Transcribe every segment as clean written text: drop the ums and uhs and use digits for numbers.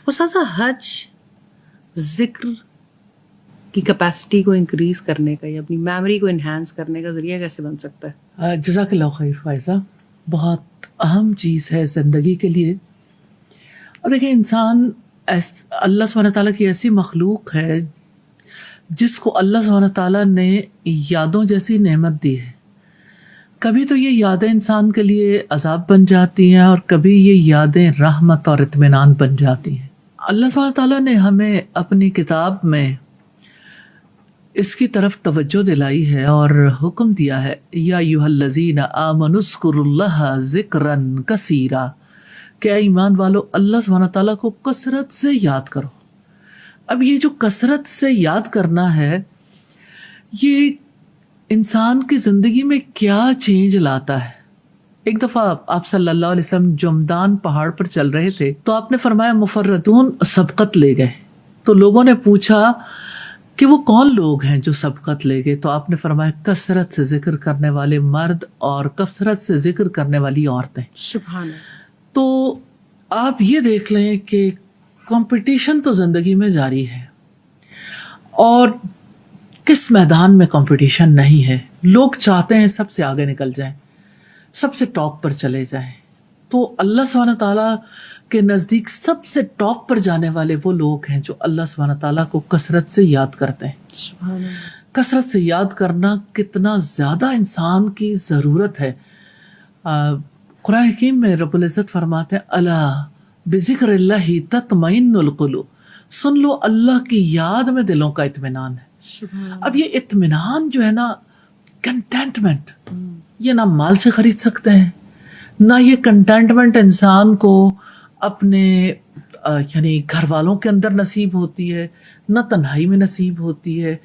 استاذہ حج ذکر کی کیپیسٹی کو انکریز کرنے کا یا اپنی میموری کو انہینس کرنے کا ذریعہ کیسے بن سکتا ہے؟ جزاک اللہ خیر فائزہ، بہت اہم چیز ہے زندگی کے لیے. اور دیکھیں، انسان اللہ سبحانہ تعالیٰ کی ایسی مخلوق ہے جس کو اللہ سبحانہ تعالیٰ نے یادوں جیسی نعمت دی ہے. کبھی تو یہ یادیں انسان کے لیے عذاب بن جاتی ہیں اور کبھی یہ یادیں رحمت اور اطمینان بن جاتی ہیں. اللہ سبحانہ تعالیٰ نے ہمیں اپنی کتاب میں اس کی طرف توجہ دلائی ہے اور حکم دیا ہے، یا ایھا الذین آمنوا اذکروا اللہ ذکرا کثیرا، کہ اے ایمان والو اللہ سبحانہ تعالیٰ کو کثرت سے یاد کرو. اب یہ جو کثرت سے یاد کرنا ہے، یہ انسان کی زندگی میں کیا چینج لاتا ہے. ایک دفعہ آپ صلی اللہ علیہ وسلم جمدان پہاڑ پر چل رہے تھے تو آپ نے فرمایا مفردون سبقت لے گئے. تو لوگوں نے پوچھا کہ وہ کون لوگ ہیں جو سبقت لے گئے؟ تو آپ نے فرمایا کثرت سے ذکر کرنے والے مرد اور کثرت سے ذکر کرنے والی عورتیں. سبحان اللہ. تو آپ یہ دیکھ لیں کہ کمپٹیشن تو زندگی میں جاری ہے، اور کس میدان میں کمپٹیشن نہیں ہے. لوگ چاہتے ہیں سب سے آگے نکل جائیں، سب سے ٹاپ پر چلے جائیں. تو اللہ سبحانہ تعالیٰ کے نزدیک سب سے ٹاپ پر جانے والے وہ لوگ ہیں جو اللہ سبحانہ تعالیٰ کو کثرت سے یاد کرتے ہیں. سبحان اللہ. کثرت سے یاد کرنا کتنا زیادہ انسان کی ضرورت ہے. قرآن حکیم میں رب العزت فرماتے ہیں الا بذکر اللہ تطمئن القلوب، سن لو اللہ کی یاد میں دلوں کا اطمینان ہے. اب یہ اطمینان جو ہے نا، کنٹینٹمنٹ، یہ نہ مال سے خرید سکتے ہیں، نہ یہ کنٹینٹمنٹ انسان کو اپنے یعنی گھر والوں کے اندر نصیب ہوتی ہے، نہ تنہائی میں نصیب ہوتی ہے،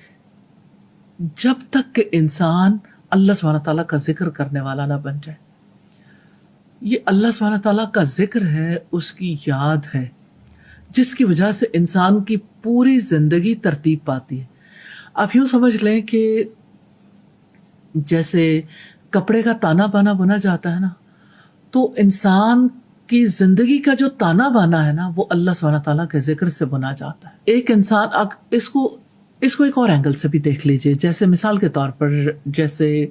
جب تک کہ انسان اللہ سبحانہ تعالیٰ کا ذکر کرنے والا نہ بن جائے. یہ اللہ سبحانہ تعالیٰ کا ذکر ہے، اس کی یاد ہے، جس کی وجہ سے انسان کی پوری زندگی ترتیب پاتی ہے. آپ یوں سمجھ لیں کہ جیسے کپڑے کا تانا بانا بنا جاتا ہے نا، تو انسان کی زندگی کا جو تانا بانا ہے نا، وہ اللہ سبحانہ تعالیٰ کے ذکر سے بنا جاتا ہے. ایک انسان اس کو ایک اور اینگل سے بھی دیکھ لیجئے. جیسے مثال کے طور پر، جیسے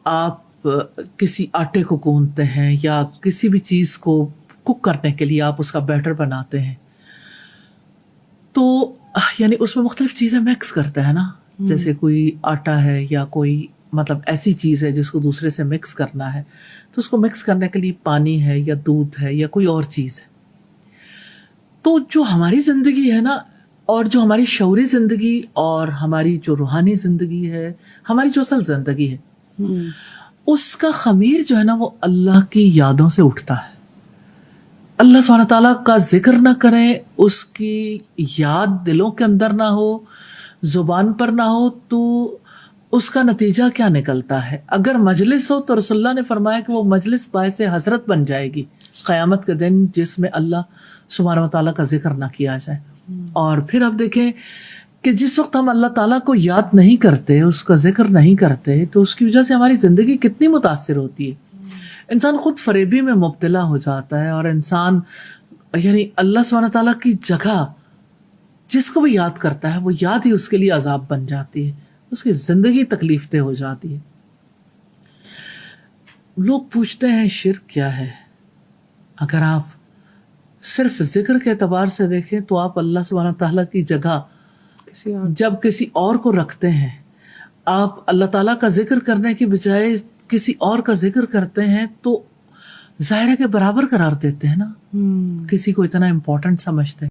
آپ کسی آٹے کو گوندتے ہیں یا کسی بھی چیز کو کوک کرنے کے لیے آپ اس کا بیٹر بناتے ہیں، تو یعنی اس میں مختلف چیزیں مکس کرتے ہیں نا. جیسے کوئی آٹا ہے یا کوئی مطلب ایسی چیز ہے جس کو دوسرے سے مکس کرنا ہے، تو اس کو مکس کرنے کے لیے پانی ہے یا دودھ ہے یا کوئی اور چیز ہے. تو جو ہماری زندگی ہے نا، اور جو ہماری شعوری زندگی اور ہماری جو روحانی زندگی ہے، ہماری جو اصل زندگی ہے، اس کا خمیر جو ہے نا، وہ اللہ کی یادوں سے اٹھتا ہے. اللہ سبحانہ تعالیٰ کا ذکر نہ کریں، اس کی یاد دلوں کے اندر نہ ہو، زبان پر نہ ہو، تو اس کا نتیجہ کیا نکلتا ہے؟ اگر مجلس ہو تو رسول اللہ نے فرمایا کہ وہ مجلس باعث حضرت بن جائے گی قیامت کے دن، جس میں اللہ سبحانہ تعالیٰ کا ذکر نہ کیا جائے. اور پھر اب دیکھیں کہ جس وقت ہم اللہ تعالیٰ کو یاد نہیں کرتے، اس کا ذکر نہیں کرتے، تو اس کی وجہ سے ہماری زندگی کتنی متاثر ہوتی ہے. انسان خود فریبی میں مبتلا ہو جاتا ہے، اور انسان یعنی اللہ سبحانہ تعالیٰ کی جگہ جس کو وہ یاد کرتا ہے، وہ یاد ہی اس کے لیے عذاب بن جاتی ہے، اس کی زندگی تکلیف دہ ہو جاتی ہے. لوگ پوچھتے ہیں شرک کیا ہے؟ اگر آپ صرف ذکر کے اعتبار سے دیکھیں تو آپ اللہ سبحانہ تعالیٰ کی جگہ جب کسی اور کو رکھتے ہیں، آپ اللہ تعالیٰ کا ذکر کرنے کی بجائے کسی اور کا ذکر کرتے ہیں، تو ظاہر ہے کہ برابر قرار دیتے ہیں نا، کسی کو اتنا امپورٹنٹ سمجھتے ہیں.